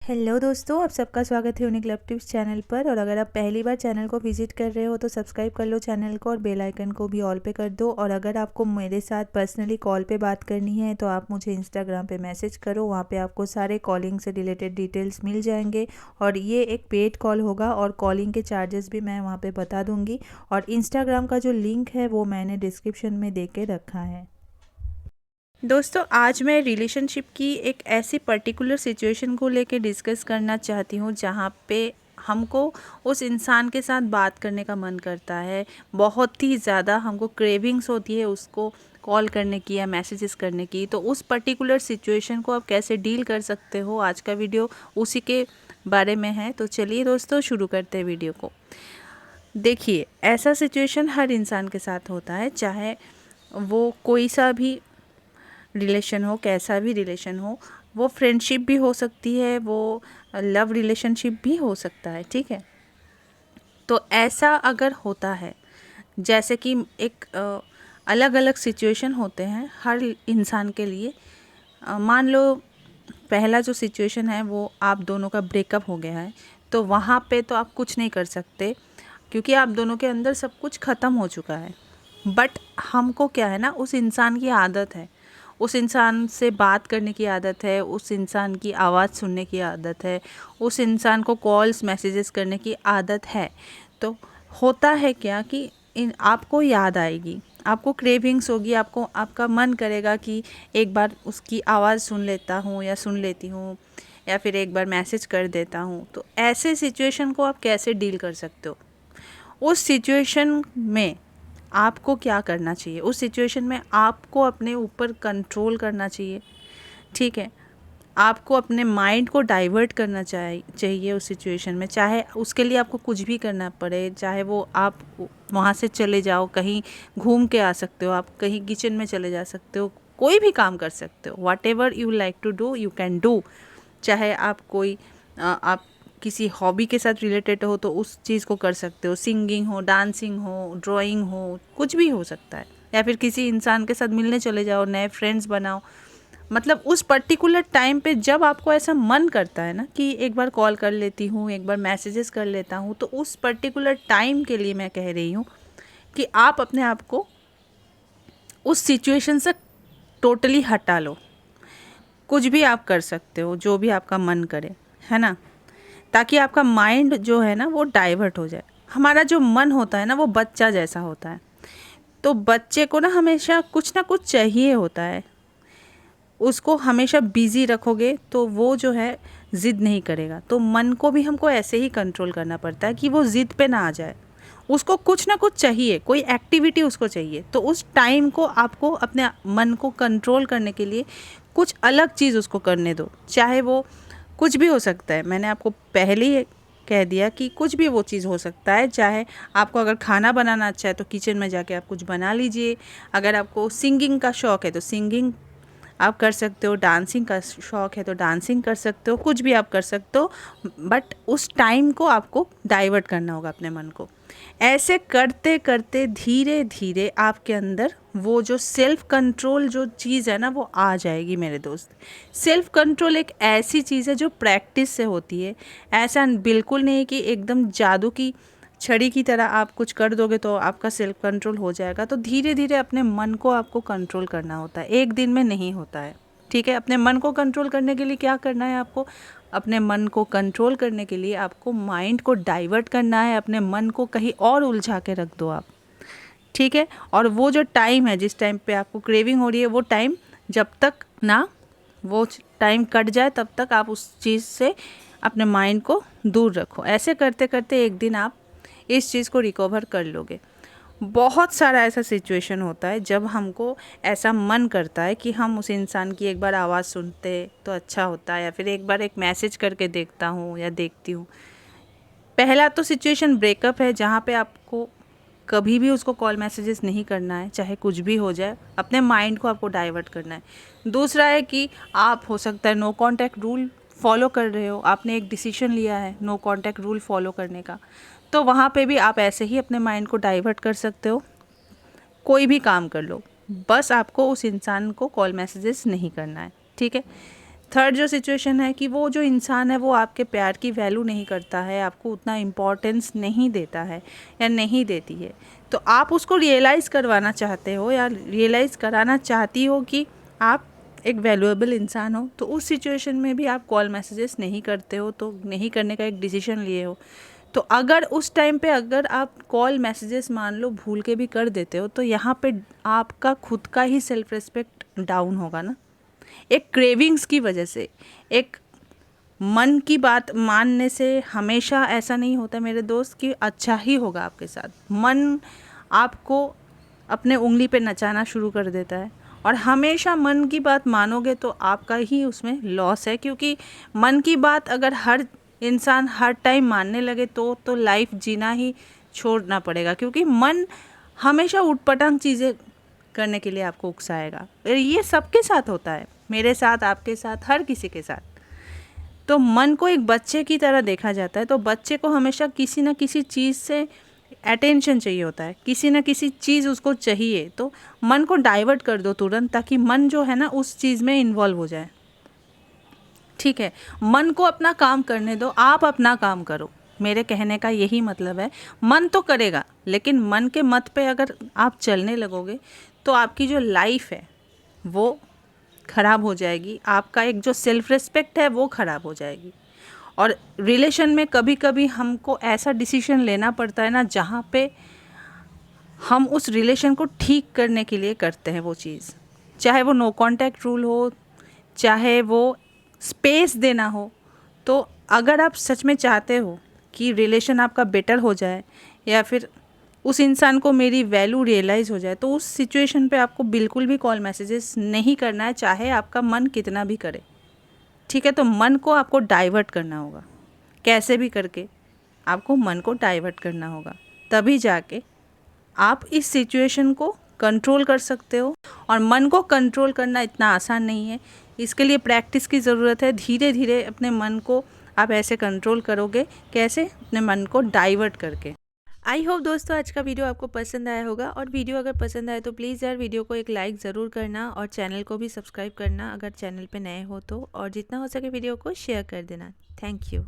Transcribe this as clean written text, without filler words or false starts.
Hello दोस्तों, आप सबका स्वागत है यूनिक लव टिप्स चैनल पर। और अगर आप पहली बार चैनल को विजिट कर रहे हो तो सब्सक्राइब कर लो चैनल को और बेल आइकन को भी ऑल पे कर दो। और अगर आपको मेरे साथ पर्सनली कॉल पे बात करनी है तो आप मुझे इंस्टाग्राम पे मैसेज करो, वहाँ पे आपको सारे कॉलिंग से रिलेटेड डिटेल्स मिल जाएंगे। और ये एक पेड कॉल होगा और कॉलिंग के चार्जेस भी मैं वहाँ पर बता दूँगी। और इंस्टाग्राम का जो लिंक है वो मैंने डिस्क्रिप्शन में दे के रखा है। दोस्तों, आज मैं रिलेशनशिप की एक ऐसी पर्टिकुलर सिचुएशन को लेके डिस्कस करना चाहती हूँ जहाँ पे हमको उस इंसान के साथ बात करने का मन करता है। बहुत ही ज़्यादा हमको क्रेविंग्स होती है उसको कॉल करने की या मैसेजेस करने की। तो उस पर्टिकुलर सिचुएशन को आप कैसे डील कर सकते हो, आज का वीडियो उसी के बारे में है। तो चलिए दोस्तों, शुरू करते हैं वीडियो को। देखिए, ऐसा सिचुएशन हर इंसान के साथ होता है, चाहे वो कोई सा भी रिलेशन हो, कैसा भी रिलेशन हो। वो फ्रेंडशिप भी हो सकती है, वो लव रिलेशनशिप भी हो सकता है, ठीक है। तो ऐसा अगर होता है, जैसे कि एक अलग अलग सिचुएशन होते हैं हर इंसान के लिए। मान लो पहला जो सिचुएशन है वो आप दोनों का ब्रेकअप हो गया है, तो वहाँ पे तो आप कुछ नहीं कर सकते क्योंकि आप दोनों के अंदर सब कुछ ख़त्म हो चुका है। बट हमको क्या है ना, उस इंसान की आदत है, उस इंसान से बात करने की आदत है, उस इंसान की आवाज़ सुनने की आदत है, उस इंसान को कॉल्स मैसेजेस करने की आदत है। तो होता है क्या कि आपको याद आएगी, आपको क्रेविंग्स होगी, आपको आपका मन करेगा कि एक बार उसकी आवाज़ सुन लेता हूँ या सुन लेती हूँ या फिर एक बार मैसेज कर देता हूँ। तो ऐसे सिचुएशन को आप कैसे डील कर सकते हो? उस सिचुएशन में आपको क्या करना चाहिए? उस सिचुएशन में आपको अपने ऊपर कंट्रोल करना चाहिए, ठीक है। आपको अपने माइंड को डाइवर्ट करना चाहिए उस सिचुएशन में, चाहे उसके लिए आपको कुछ भी करना पड़े। चाहे वो आप वहाँ से चले जाओ, कहीं घूम के आ सकते हो, आप कहीं किचन में चले जा सकते हो, कोई भी काम कर सकते हो। Whatever you like to do you can do. चाहे आप कोई आप किसी हॉबी के साथ रिलेटेड हो तो उस चीज़ को कर सकते हो। सिंगिंग हो, डांसिंग हो, ड्राइंग हो, कुछ भी हो सकता है। या फिर किसी इंसान के साथ मिलने चले जाओ, नए फ्रेंड्स बनाओ। मतलब उस पर्टिकुलर टाइम पे जब आपको ऐसा मन करता है ना कि एक बार कॉल कर लेती हूँ, एक बार मैसेजेस कर लेता हूँ, तो उस पर्टिकुलर टाइम के लिए मैं कह रही हूँ कि आप अपने आप को उस सिचुएशन से टोटली हटा लो। कुछ भी आप कर सकते हो, जो भी आपका मन करे, है ना, ताकि आपका माइंड जो है ना वो डाइवर्ट हो जाए। हमारा जो मन होता है ना वो बच्चा जैसा होता है, तो बच्चे को ना हमेशा कुछ ना कुछ चाहिए होता है। उसको हमेशा बिजी रखोगे तो वो जो है ज़िद नहीं करेगा। तो मन को भी हमको ऐसे ही कंट्रोल करना पड़ता है कि वो ज़िद पे ना आ जाए। उसको कुछ ना कुछ चाहिए, कोई एक्टिविटी उसको चाहिए। तो उस टाइम को आपको अपने मन को कंट्रोल करने के लिए कुछ अलग चीज़ उसको करने दो। चाहे वो कुछ भी हो सकता है, मैंने आपको पहले ही कह दिया कि कुछ भी वो चीज़ हो सकता है। चाहे आपको अगर खाना बनाना अच्छा है तो किचन में जाके आप कुछ बना लीजिए। अगर आपको सिंगिंग का शौक़ है तो सिंगिंग आप कर सकते हो, डांसिंग का शौक़ है तो डांसिंग कर सकते हो, कुछ भी आप कर सकते हो। बट उस टाइम को आपको डाइवर्ट करना होगा अपने मन को। ऐसे करते करते धीरे धीरे आपके अंदर वो जो सेल्फ कंट्रोल जो चीज़ है ना वो आ जाएगी मेरे दोस्त। सेल्फ कंट्रोल एक ऐसी चीज़ है जो प्रैक्टिस से होती है। ऐसा बिल्कुल नहीं कि एकदम जादू की छड़ी की तरह आप कुछ कर दोगे तो आपका सेल्फ कंट्रोल हो जाएगा। तो धीरे धीरे अपने मन को आपको कंट्रोल करना होता है, एक दिन में नहीं होता है, ठीक है। अपने मन को कंट्रोल करने के लिए क्या करना है आपको? अपने मन को कंट्रोल करने के लिए आपको माइंड को डाइवर्ट करना है, अपने मन को कहीं और उलझा के रख दो आप, ठीक है। और वो जो टाइम है, जिस टाइम पे आपको क्रेविंग हो रही है, वो टाइम जब तक ना वो टाइम कट जाए तब तक आप उस चीज़ से अपने माइंड को दूर रखो। ऐसे करते करते एक दिन आप इस चीज़ को रिकवर कर लोगे। बहुत सारा ऐसा सिचुएशन होता है जब हमको ऐसा मन करता है कि हम उस इंसान की एक बार आवाज़ सुनते तो अच्छा होता है, या फिर एक बार एक मैसेज करके देखता हूँ या देखती हूँ। पहला तो सिचुएशन ब्रेकअप है, जहाँ पे आपको कभी भी उसको कॉल मैसेजेस नहीं करना है, चाहे कुछ भी हो जाए। अपने माइंड को आपको डाइवर्ट करना है। दूसरा है कि आप हो सकता है नो कांटेक्ट रूल फॉलो कर रहे हो, आपने एक डिसीजन लिया है नो कांटेक्ट रूल फॉलो करने का, तो वहाँ पे भी आप ऐसे ही अपने माइंड को डाइवर्ट कर सकते हो। कोई भी काम कर लो, बस आपको उस इंसान को कॉल मैसेजेस नहीं करना है, ठीक है। थर्ड जो सिचुएशन है कि वो जो इंसान है वो आपके प्यार की वैल्यू नहीं करता है, आपको उतना इम्पोर्टेंस नहीं देता है या नहीं देती है, तो आप उसको रियलाइज़ करवाना चाहते हो या रियलाइज़ कराना चाहती हो कि आप एक वैल्यूएबल इंसान हो, तो उस सिचुएशन में भी आप कॉल मैसेजेस नहीं करते हो, तो नहीं करने का एक डिसीजन लिए हो। तो अगर उस टाइम पे अगर आप कॉल मैसेजेस मान लो भूल के भी कर देते हो, तो यहाँ पे आपका खुद का ही सेल्फ रिस्पेक्ट डाउन होगा ना, एक क्रेविंग्स की वजह से। एक मन की बात मानने से हमेशा ऐसा नहीं होता मेरे दोस्त कि अच्छा ही होगा आपके साथ। मन आपको अपने उंगली पे नचाना शुरू कर देता है, और हमेशा मन की बात मानोगे तो आपका ही उसमें लॉस है, क्योंकि मन की बात अगर हर इंसान हर टाइम मानने लगे तो लाइफ जीना ही छोड़ना पड़ेगा, क्योंकि मन हमेशा उटपटांग चीज़ें करने के लिए आपको उकसाएगा। ये सबके साथ होता है, मेरे साथ, आपके साथ, हर किसी के साथ। तो मन को एक बच्चे की तरह देखा जाता है, तो बच्चे को हमेशा किसी न किसी चीज़ से अटेंशन चाहिए होता है, किसी न किसी चीज़ उसको चाहिए, तो मन को डाइवर्ट कर दो तुरंत, ताकि मन जो है ना उस चीज़ में इन्वॉल्व हो जाए। ठीक है, मन को अपना काम करने दो, आप अपना काम करो। मेरे कहने का यही मतलब है, मन तो करेगा, लेकिन मन के मत पे अगर आप चलने लगोगे तो आपकी जो लाइफ है वो ख़राब हो जाएगी, आपका एक जो सेल्फ रिस्पेक्ट है वो ख़राब हो जाएगी। और रिलेशन में कभी कभी हमको ऐसा डिसीजन लेना पड़ता है ना, जहाँ पे हम उस रिलेशन को ठीक करने के लिए करते हैं वो चीज़, चाहे वो नो कांटेक्ट रूल हो, चाहे वो स्पेस देना हो। तो अगर आप सच में चाहते हो कि रिलेशन आपका बेटर हो जाए, या फिर उस इंसान को मेरी वैल्यू रियलाइज़ हो जाए, तो उस सिचुएशन पे आपको बिल्कुल भी कॉल मैसेजेस नहीं करना है, चाहे आपका मन कितना भी करे। ठीक है, तो मन को आपको डाइवर्ट करना होगा, कैसे भी करके आपको मन को डाइवर्ट करना होगा, तभी जाके आप इस सिचुएशन को कंट्रोल कर सकते हो। और मन को कंट्रोल करना इतना आसान नहीं है, इसके लिए प्रैक्टिस की ज़रूरत है। धीरे धीरे अपने मन को आप ऐसे कंट्रोल करोगे, कैसे? अपने मन को डाइवर्ट करके। आई होप दोस्तों आज का वीडियो आपको पसंद आया होगा, और वीडियो अगर पसंद आए तो प्लीज़ यार वीडियो को एक लाइक ज़रूर करना, और चैनल को भी सब्सक्राइब करना अगर चैनल पे नए हो तो, और जितना हो सके वीडियो को शेयर कर देना। Thank you.